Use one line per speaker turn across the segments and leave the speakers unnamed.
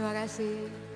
Terima kasih.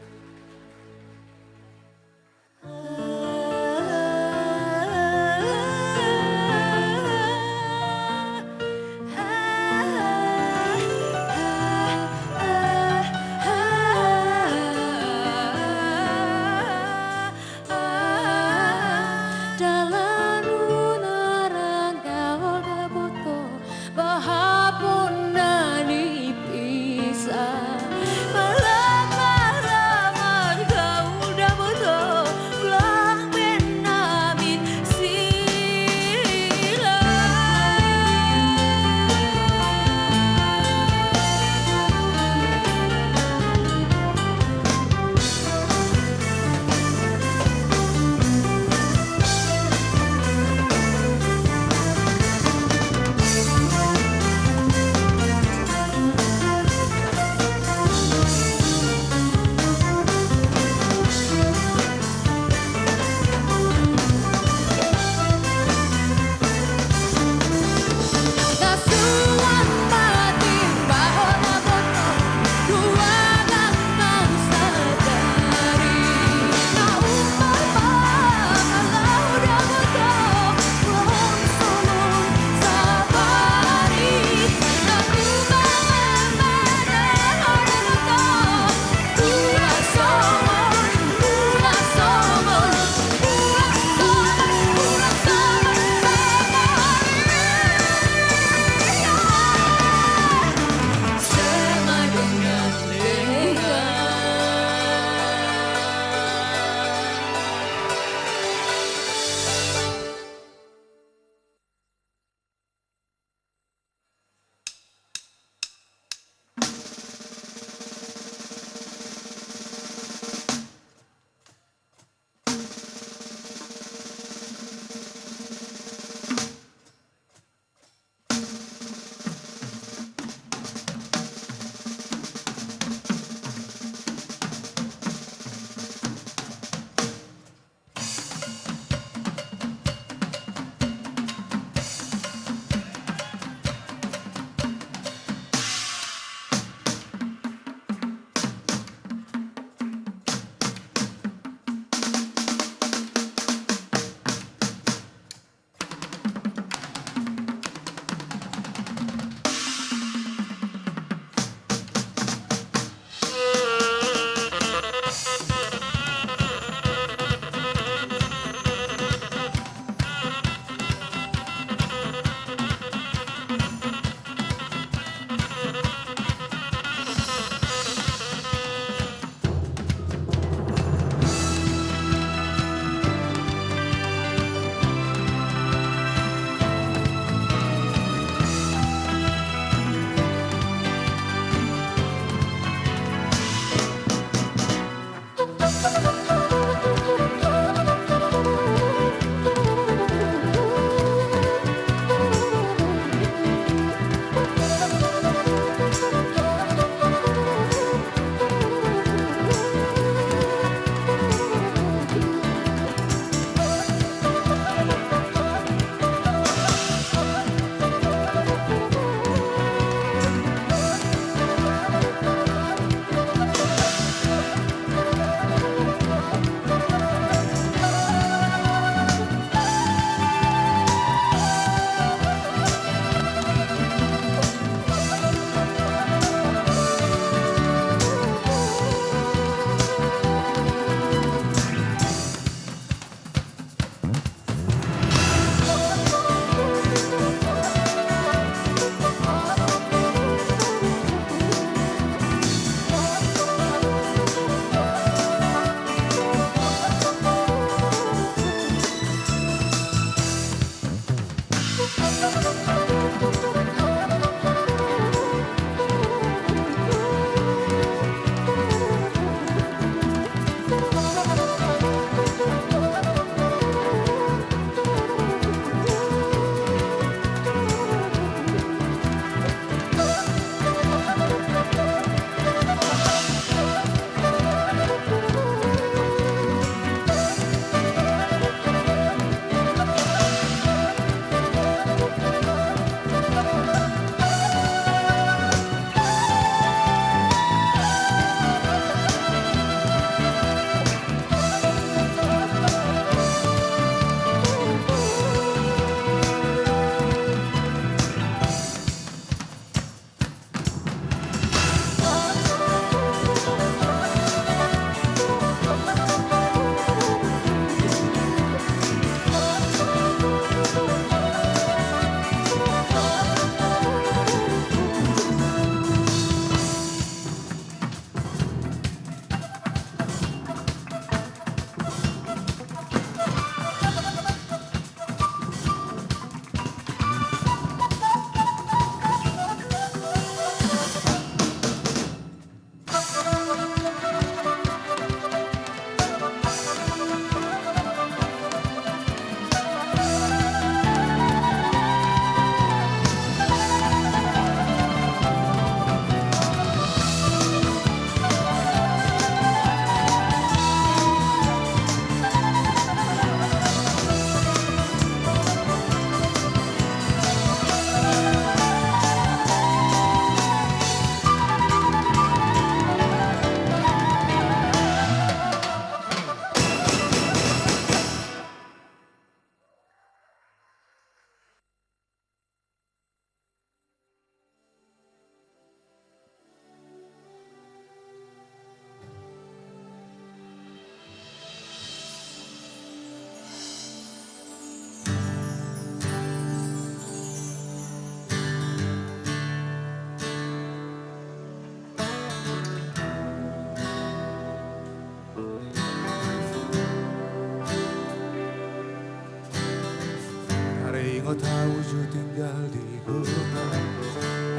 Oh tahu ju tinggal di hutan,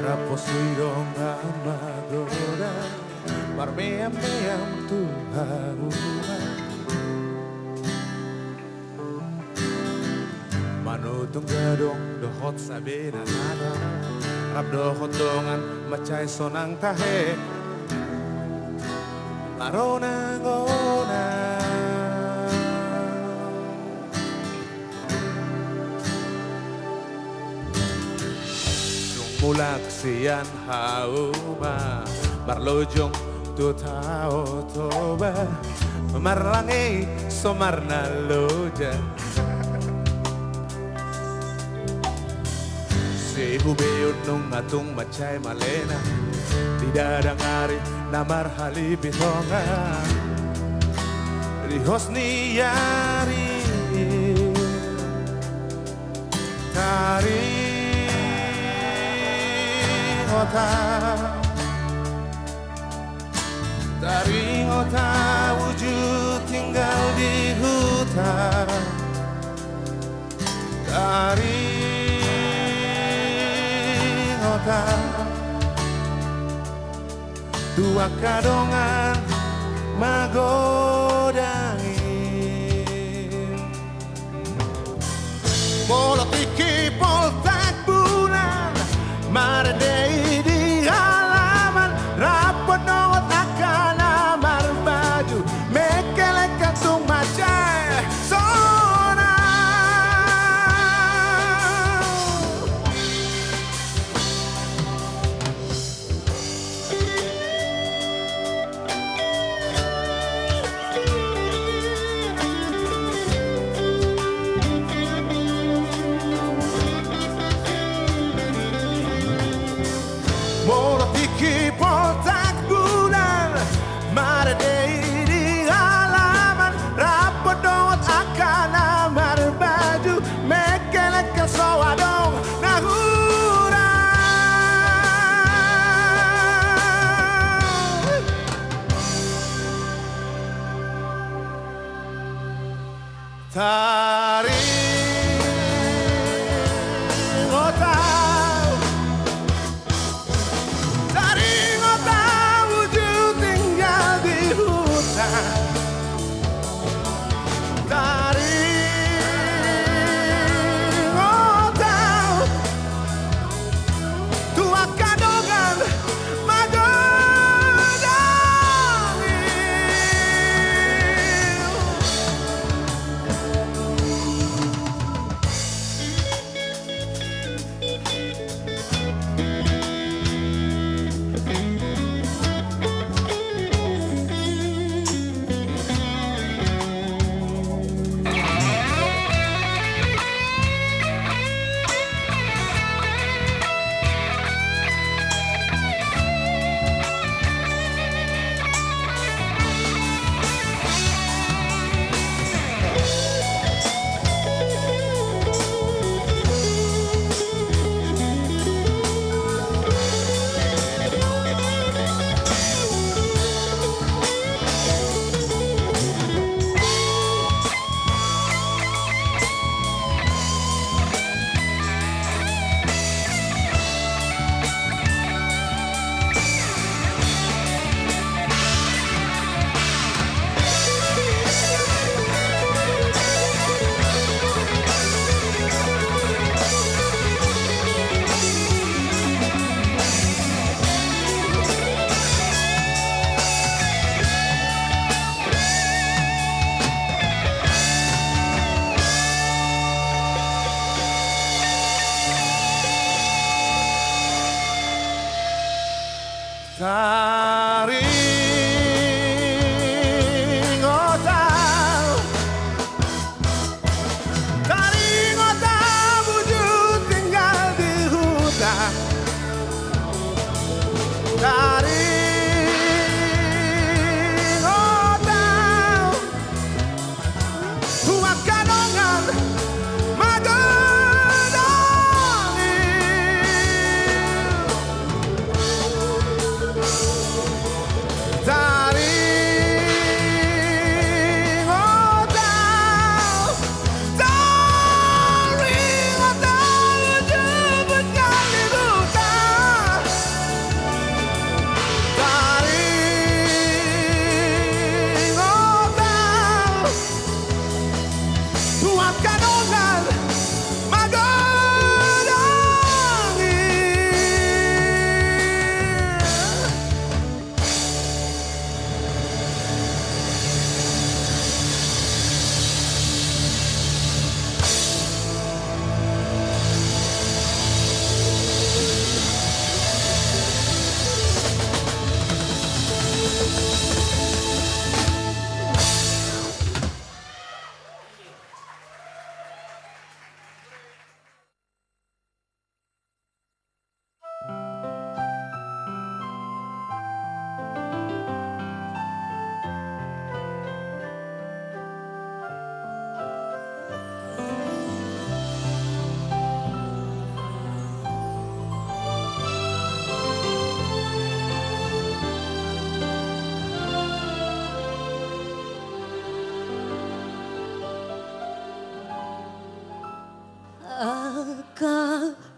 raposidong amagoda, marmeam-meam Tuhan. Manutong gadong dohot sabi na nada, rap dohot dongan macay sonang tahe, maronang ona. Mulak siyan hauma barlojong tu tao toba marlangi somarna loja si hubeon nung atung macay malena tidak ada ngari namar halibitonga rihos ni yari tari dari kota wujud tinggal di hutan, dari kota dua kadongan magodangi molotiki poltak bulan Mardei di halaman rapot nongot akan amar baju mekelek kantung macai sona Molotiki poltak bulan Mardei di halaman rapot dongot akan amar baju mekelek ke sawadong nahura tari Tari ngota wujud tinggal di hutan, tari ngota tua kadongan magodangi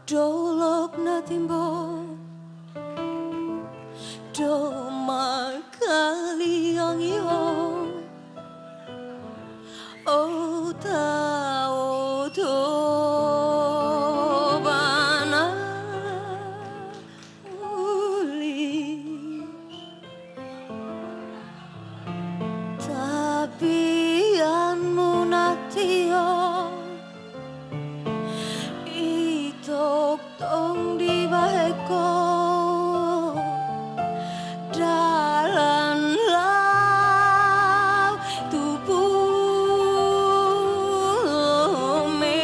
dolok na timbo do makali ang iyo o tao to bana uli tabianmu natio itok tong di baheko dalan lau tubuh me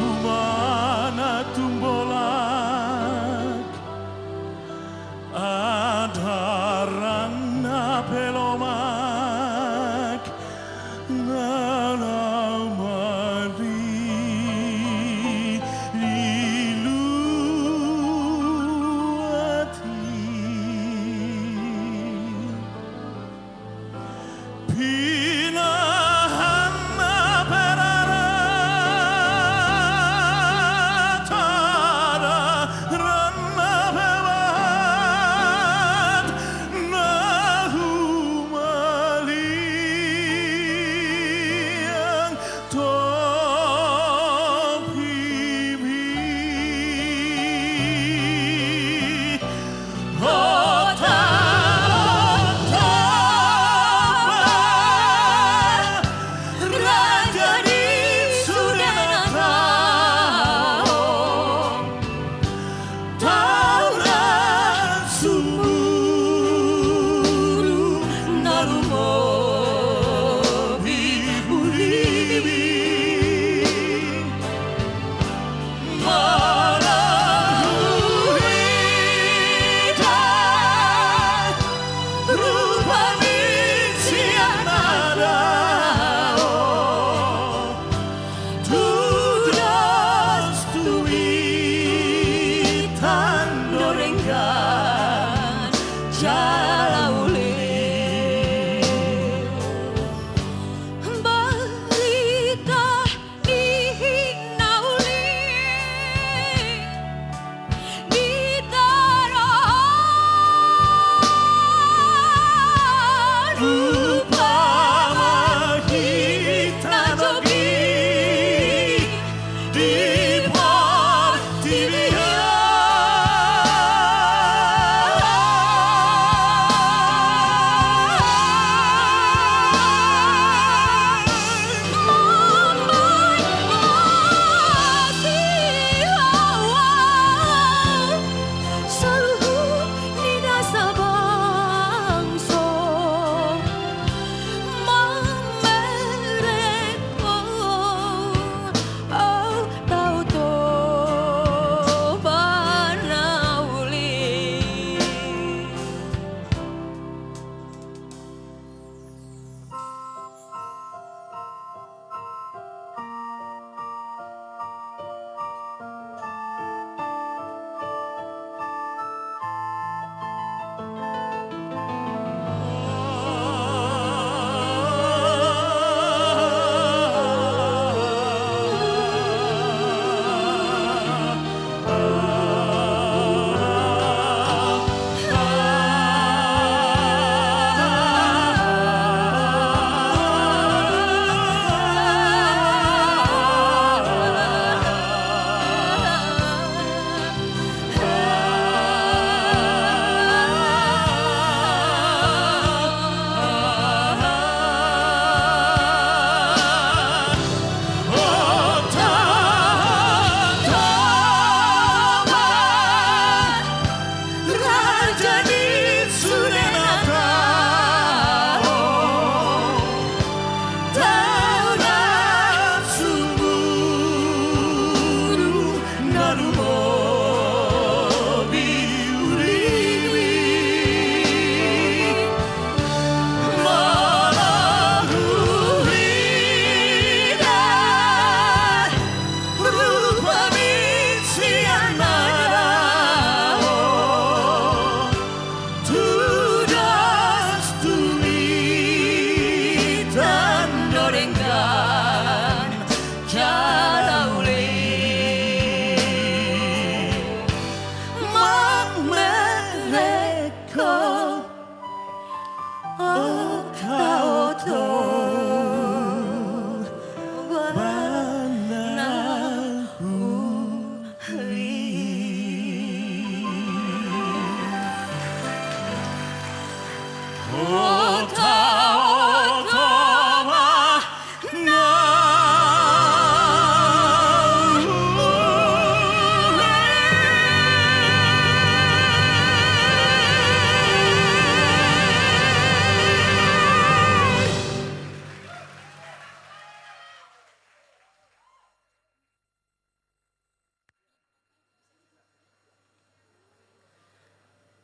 Haumana tumbolak Adarana pelomak Na na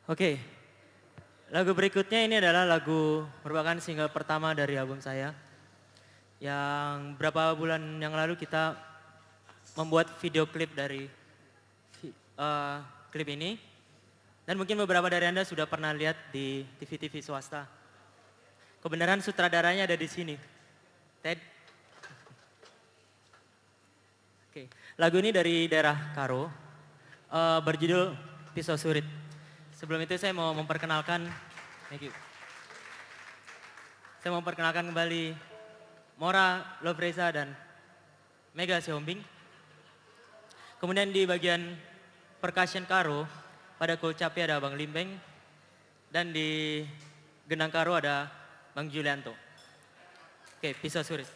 Oke, lagu berikutnya ini adalah lagu merupakan single pertama dari album saya. Yang beberapa bulan yang lalu kita membuat video klip dari klip ini. Dan mungkin beberapa dari Anda sudah pernah lihat di TV-TV swasta. Kebenaran sutradaranya ada di sini. Ted. Oke, lagu ini dari daerah Karo, berjudul Pisau Surit. Sebelum itu saya mau memperkenalkan, thank you. Saya mau memperkenalkan kembali Mora Lovreza dan Mega Siombing. Kemudian di bagian percussion Karo, pada Kulcapi ada Bang Limbeng. Dan di Genang Karo ada Bang Julianto. Oke, Pisau Surit.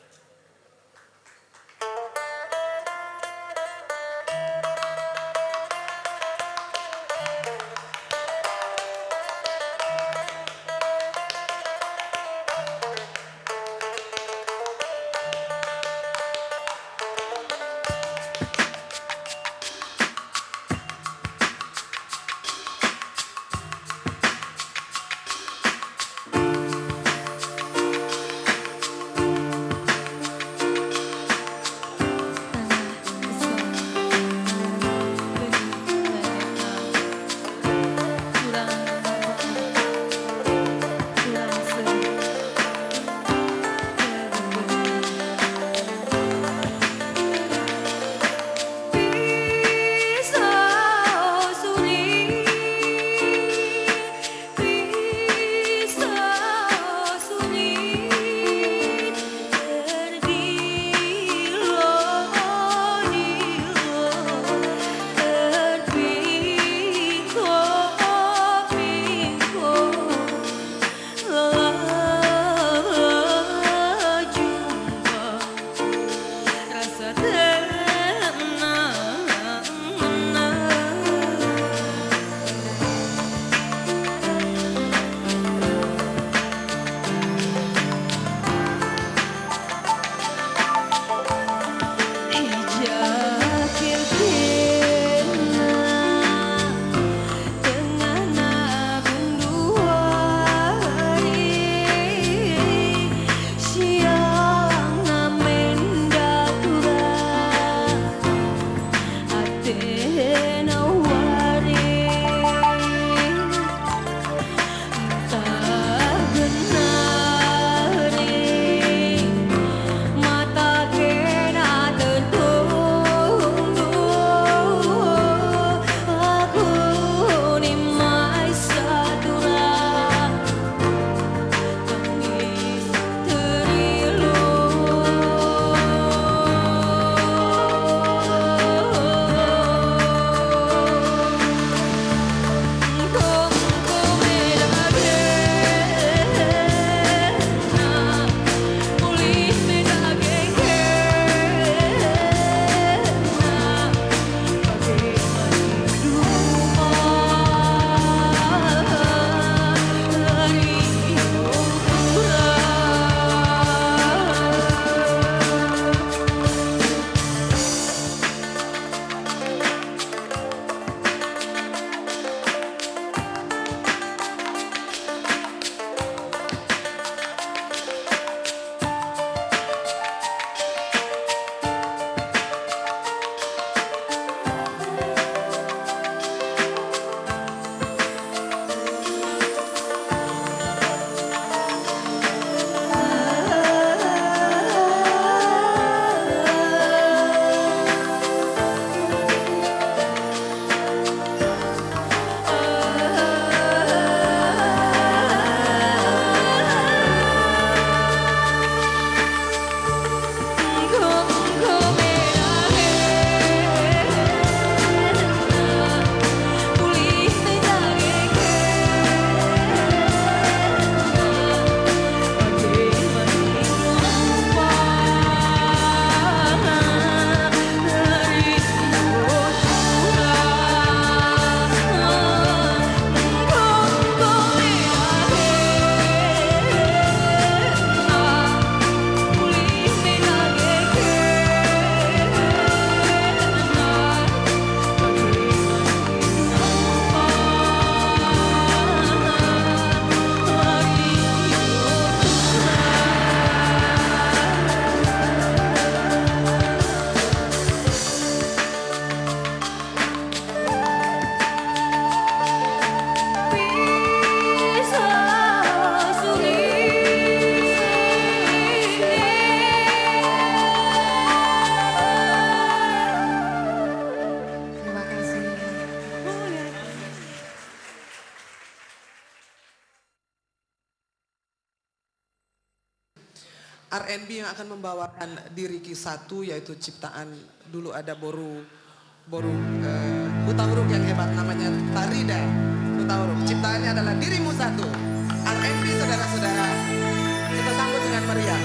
R&B yang akan membawakan Diriki Satu, yaitu ciptaan dulu ada Boru Hutahuruk yang hebat namanya Farida Hutahuruk. Ciptaannya adalah Dirimu Satu. R&B saudara-saudara, kita sambut dengan meriah.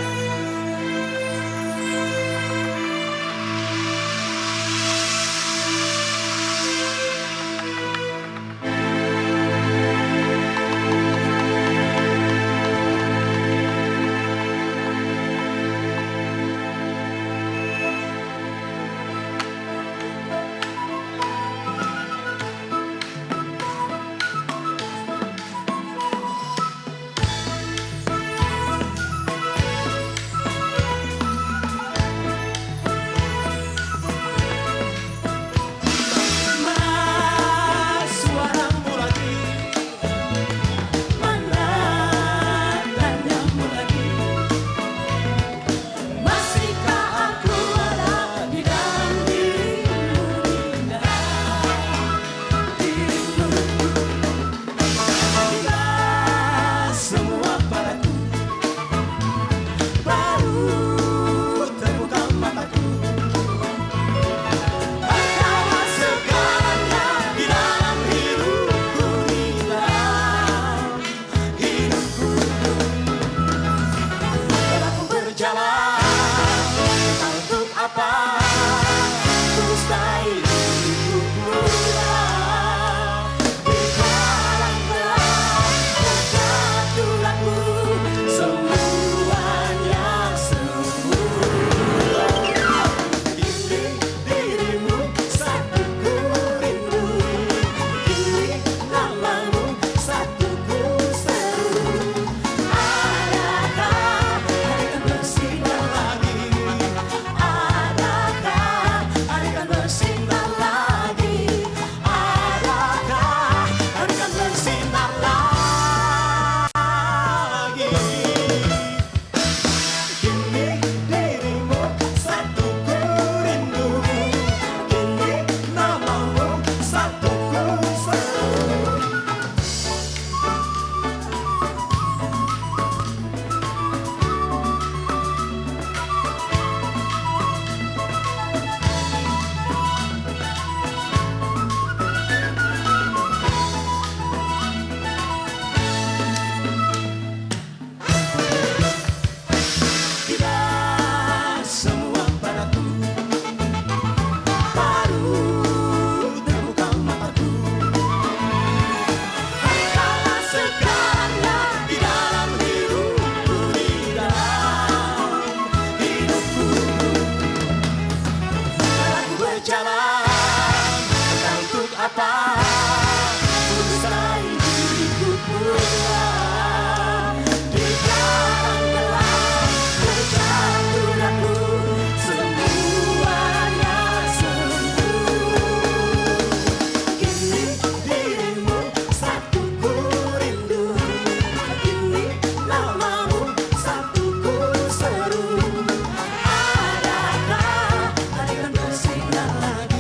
Adakah hari akan bersinar lagi?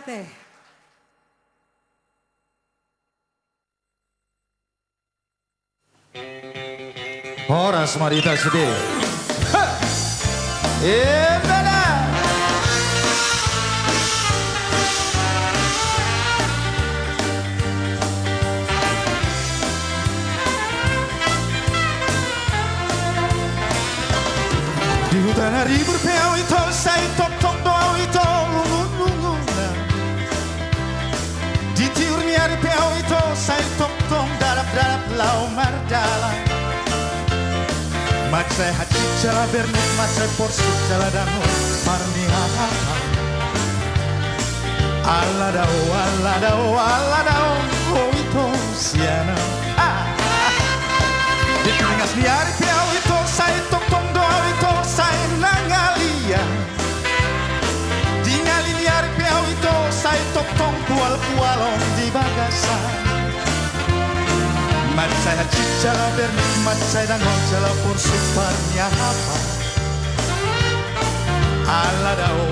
Mauriate.
Horas marita sedih. Beda. Di hutan hari berpeau itu saya tong doa itu lungun-lungun. Di tiurni hari peau itu saya tong darap-darap lau mardala. Macai hati cala bernut, macai porsi cala dangu parniha. Allah dao, oh itu siana. Di telingas ni hari piau itu saya tong doa itu saya nangalia. Di ngali ni hari piau itu saya tong pual-pualong di bagasan. Macai hati cala bernut, macai dangu cala porsi parniha. Allah dao,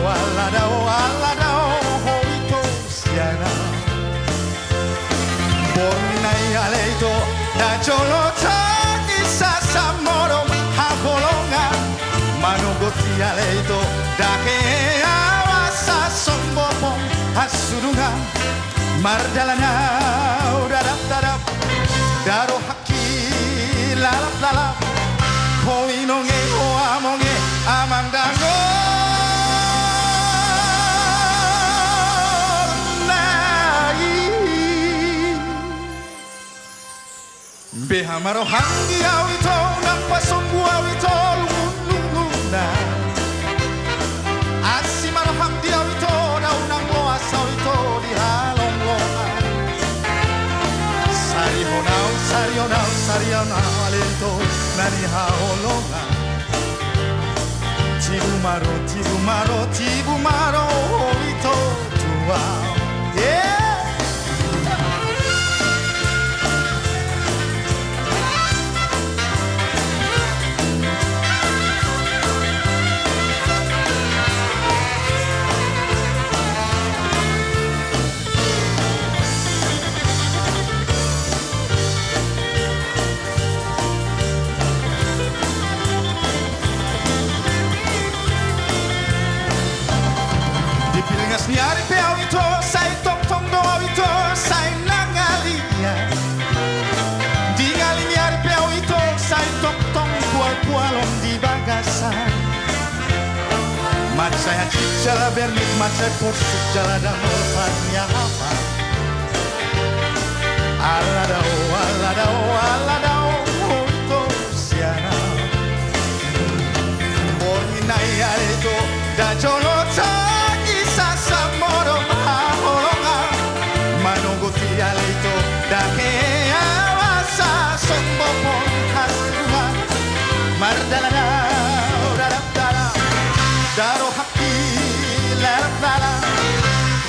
oh itu siana. Bornai aleito da jolota isa samoro habolonga. Manugoti aleito da ke awasa sombopong hasurunga. Mardalana darap daro haki lalap koinonge o amonge amandango. Behamaro hangi au ito nang pasonggu au ito lungun-lunguna. Asimaro hangi au ito nang nang loas au ito di halong-longan. Sarionau alito nani haolongan. Tibumaro au ito tuau. Yeah. Ni hari peau itu saya tong doa itu saya nangalia. Di ngali ni hari peau itu saya tong pual-pualong di bagasan. Macai hati cala bernit, macai porsuk cala damol parniha. Allah dao, oh itu siana. Bornai aleito da jolota samoro haholonga. Manugoti aleito da ke awasa sombopong hasurunga. Mardalana darap-darap daro haki lalap-lalap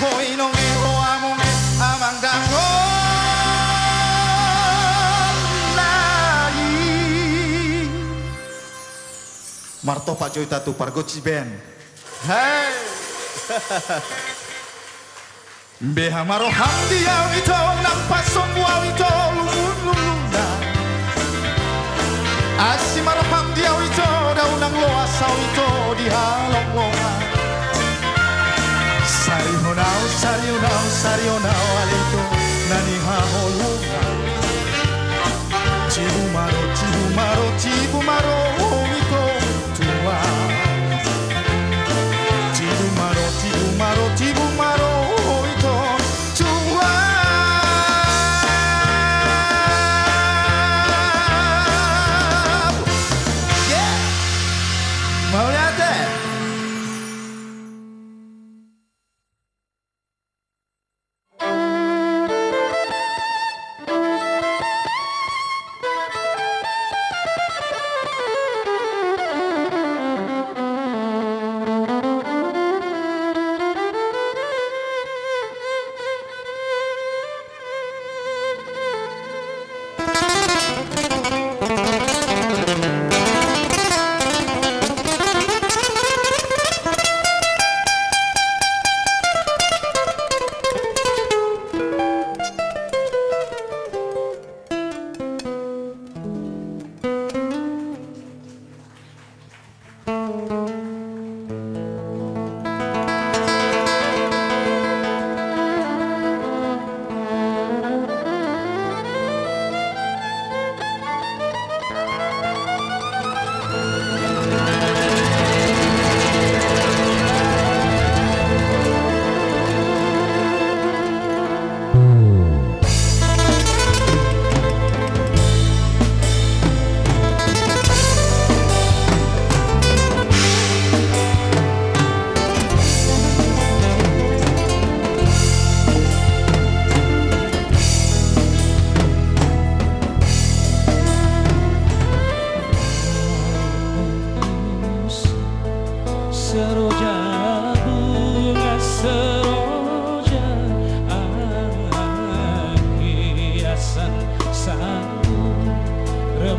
koinonge o amonge amangdango. Marto Pak Joy Tatu Pargoci Band. Hey. Behamaro hamdi au ito nang pasonggu au ito lungun-lunguna. Asimaro hamdi au ito daw nang loas au ito di halong-longan. Sarionau alito nani haholongan. Tibumaro oh ito tuau. Tibumaro oh ito tuau. Yeah. Mauriate.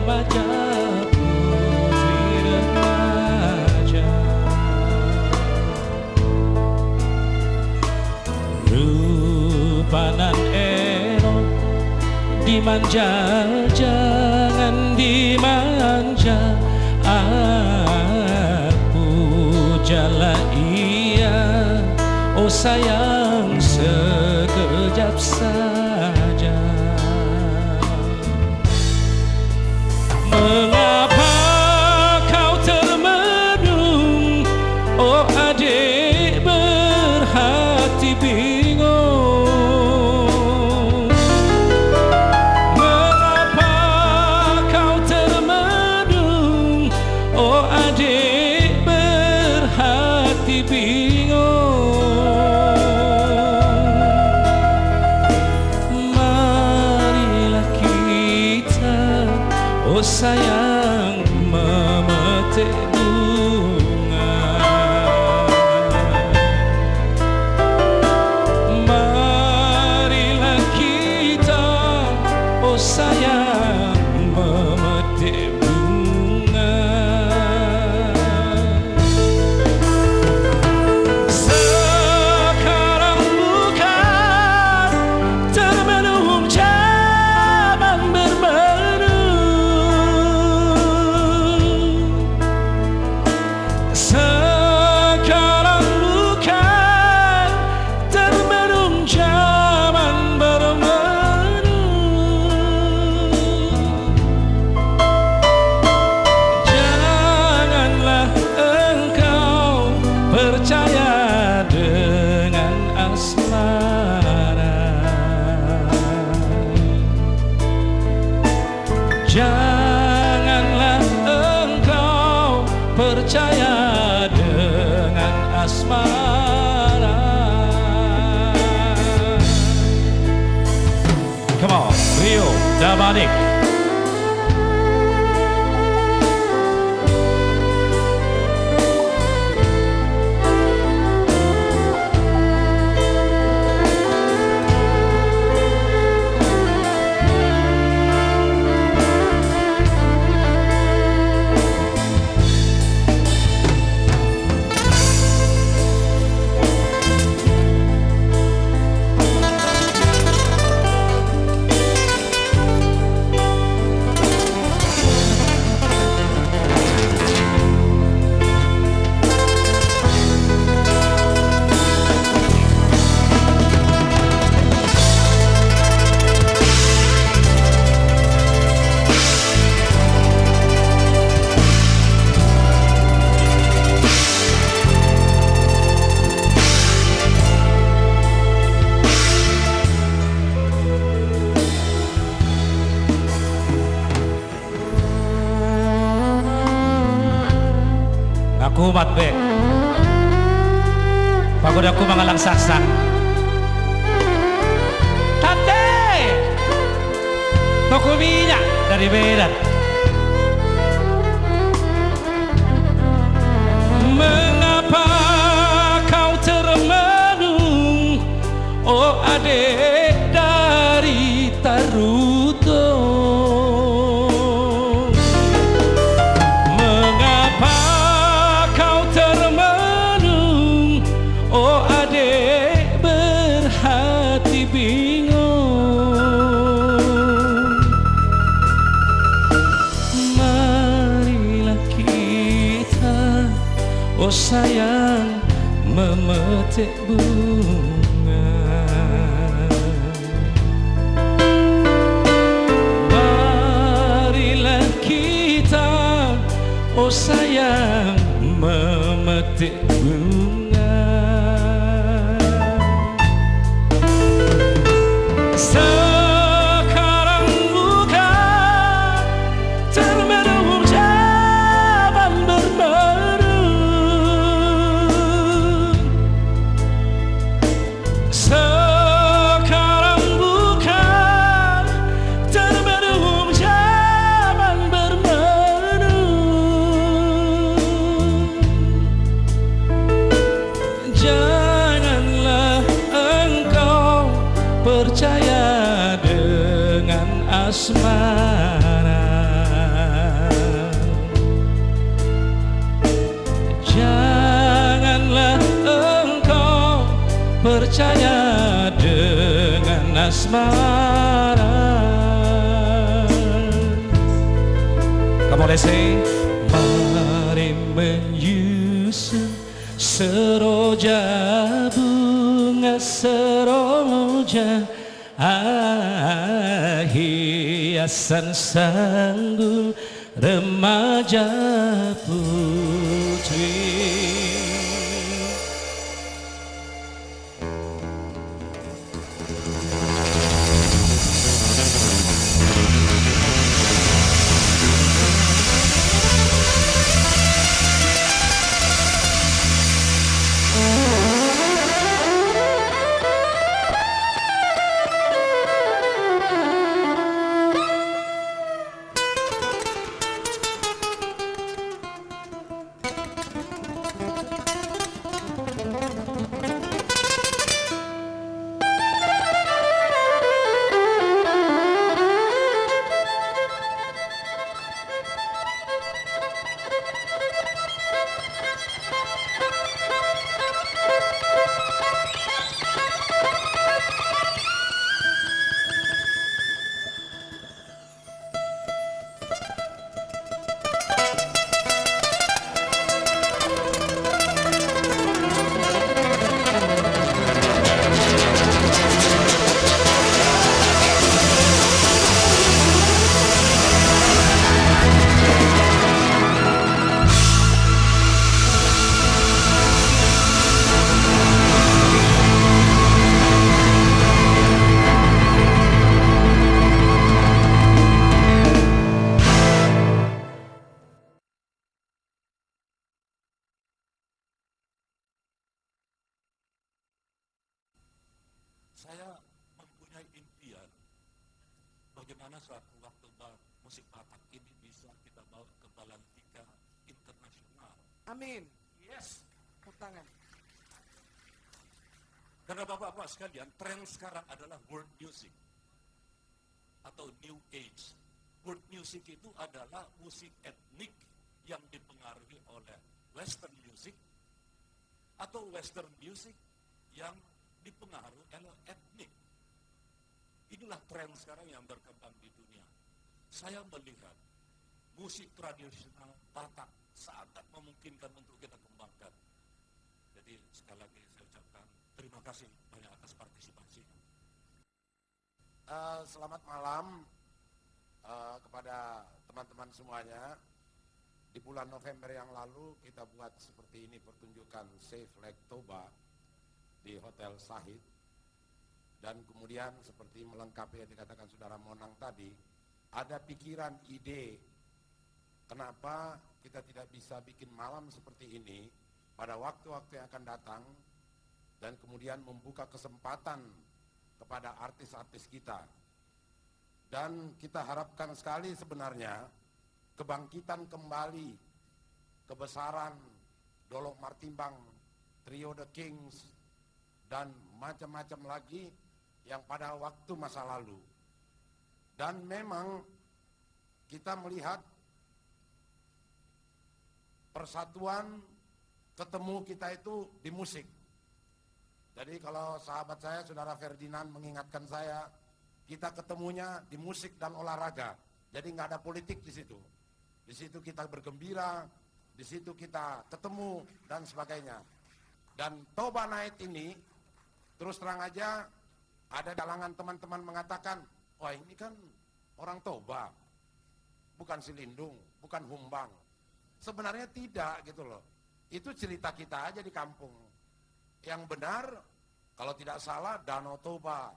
remaja putri remaja, rupanan ero dimanja, jangan dimanja. Aku jala iya, oh sayang sekejap saja. Mengapa kau termenung, oh adik berhati bingung? Mengapa kau termenung, oh adik berhati bingung? Marilah kita, oh sayang, memetik bunga. Marilah kita, oh sayang, memetik bunga. Sekarang bukan termenung zaman bermenu. Sekarang bukan termenung zaman bermenu. Janganlah engkau percaya dengan asmara. Janganlah engkau percaya dengan asmara. Come on, Rio Damanik. Aku umat be, pagodaku mangalang saksa. Tante, toko minyak dari Medan. Mengapa kau termenung, oh adik dari Taruto? Mengapa kau termenung, oh adik berhati bingung? Marilah kita, oh sayang, memetik bunga. Marilah kita, oh sayang, memetik bunga. Sekarang bukan termenung zaman bermenu. Sekarang bukan termenung zaman bermenu. Janganlah engkau percaya dengan asmara. percaya dengan asmara. Come on, let's say, mari menyusun seroja bunga seroja, hiasan sanggul remaja putri.
Saya mempunyai impian bagaimana suatu waktu musik Batak ini bisa kita bawa ke Balantika internasional.
Amin.
Yes.
Tepuk tangan.
Karena bapak-bapak sekalian, tren sekarang adalah world music atau new age. World music itu adalah musik etnik yang dipengaruhi oleh western music atau western music yang dipengaruhi oleh etnik. Inilah tren sekarang yang berkembang di dunia. Saya melihat musik tradisional Batak sangat memungkinkan untuk kita kembangkan. Jadi sekali lagi saya ucapkan terima kasih banyak atas partisipasinya.
Selamat malam kepada teman-teman semuanya. Di bulan November yang lalu kita buat seperti ini pertunjukan Safe Lake Toba di Hotel Sahid, dan kemudian seperti melengkapi yang dikatakan saudara Monang tadi, ada pikiran ide kenapa kita tidak bisa bikin malam seperti ini pada waktu-waktu yang akan datang, dan kemudian membuka kesempatan kepada artis-artis kita. Dan kita harapkan sekali sebenarnya kebangkitan kembali kebesaran Dolok Martimbang, Trio The Kings, dan macam-macam lagi yang pada waktu masa lalu. Dan memang kita melihat persatuan ketemu kita itu di musik. Jadi kalau sahabat saya, saudara Ferdinand mengingatkan saya, kita ketemunya di musik dan olahraga. Jadi nggak ada politik di situ. Di situ kita bergembira, di situ kita ketemu dan sebagainya. Dan Toba Night ini, terus terang aja, ada kalangan teman-teman mengatakan, wah ini kan orang Toba, bukan Silindung, bukan Humbang. Sebenarnya tidak gitu loh. Itu cerita kita aja di kampung. Yang benar, kalau tidak salah, Danau Toba,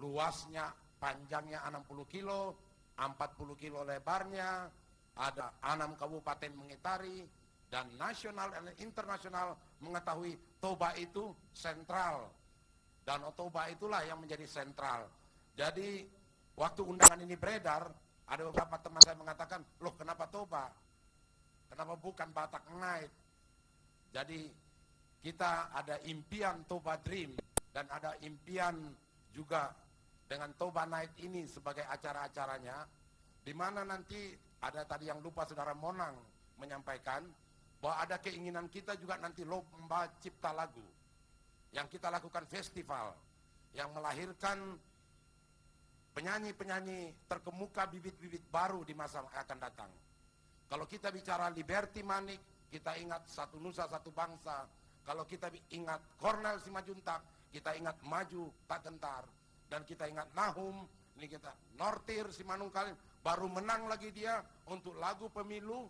luasnya, panjangnya 60 kilo, 40 kilo lebarnya, ada 6 kabupaten mengitari, dan nasional dan internasional mengetahui Toba itu sentral. Danau Toba itulah yang menjadi sentral. Jadi waktu undangan ini beredar, ada beberapa teman saya mengatakan, loh kenapa Toba? Kenapa bukan Batak Night? Jadi kita ada impian Toba Dream, dan ada impian juga dengan Toba Night ini sebagai acara-acaranya, di mana nanti ada tadi yang lupa saudara Monang menyampaikan, bahwa ada keinginan kita juga nanti lomba cipta lagu. yang kita lakukan festival yang melahirkan penyanyi-penyanyi terkemuka, bibit-bibit baru di masa akan datang. Kalau kita bicara Liberty Manik, kita ingat Satu Nusa Satu Bangsa. Kalau kita ingat Cornel Simajuntak, kita ingat Maju Tak Gentar. Dan kita ingat Nahum, ini kita Nortir Simanungkaling, baru menang lagi dia untuk lagu pemilu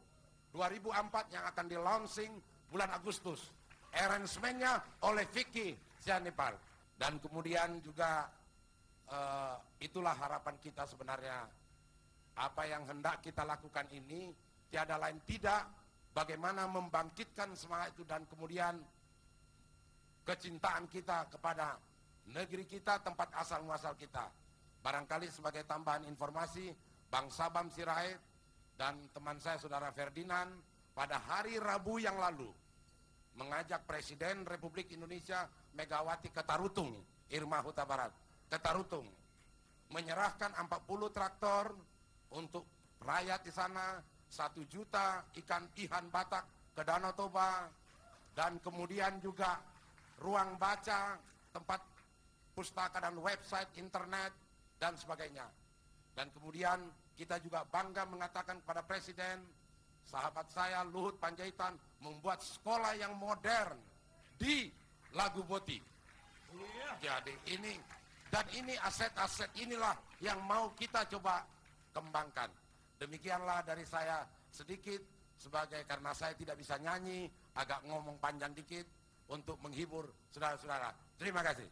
2004 yang akan di launching bulan Agustus. Arrangementnya oleh Vicky Sianipar. Dan kemudian juga itulah harapan kita sebenarnya. Apa yang hendak kita lakukan ini tiada lain tidak bagaimana membangkitkan semangat itu dan kemudian kecintaan kita kepada negeri kita, tempat asal muasal kita. Barangkali sebagai tambahan informasi, Bang Sabam Sirait dan teman saya Saudara Ferdinand pada hari Rabu yang lalu mengajak Presiden Republik Indonesia Megawati ke Tarutung, Irma Huta Barat, ke Tarutung, menyerahkan 40 traktor untuk rakyat di sana, 1 juta ikan ihan Batak ke Danau Toba, dan kemudian juga ruang baca, tempat pustaka dan website internet, dan sebagainya. Dan kemudian kita juga bangga mengatakan kepada Presiden, sahabat saya Luhut Panjaitan membuat sekolah yang modern di Lagu Boti. Jadi ini, dan ini aset-aset inilah yang mau kita coba kembangkan. Demikianlah dari saya sedikit, sebagai karena saya tidak bisa nyanyi, agak ngomong panjang dikit untuk menghibur saudara-saudara. Terima kasih.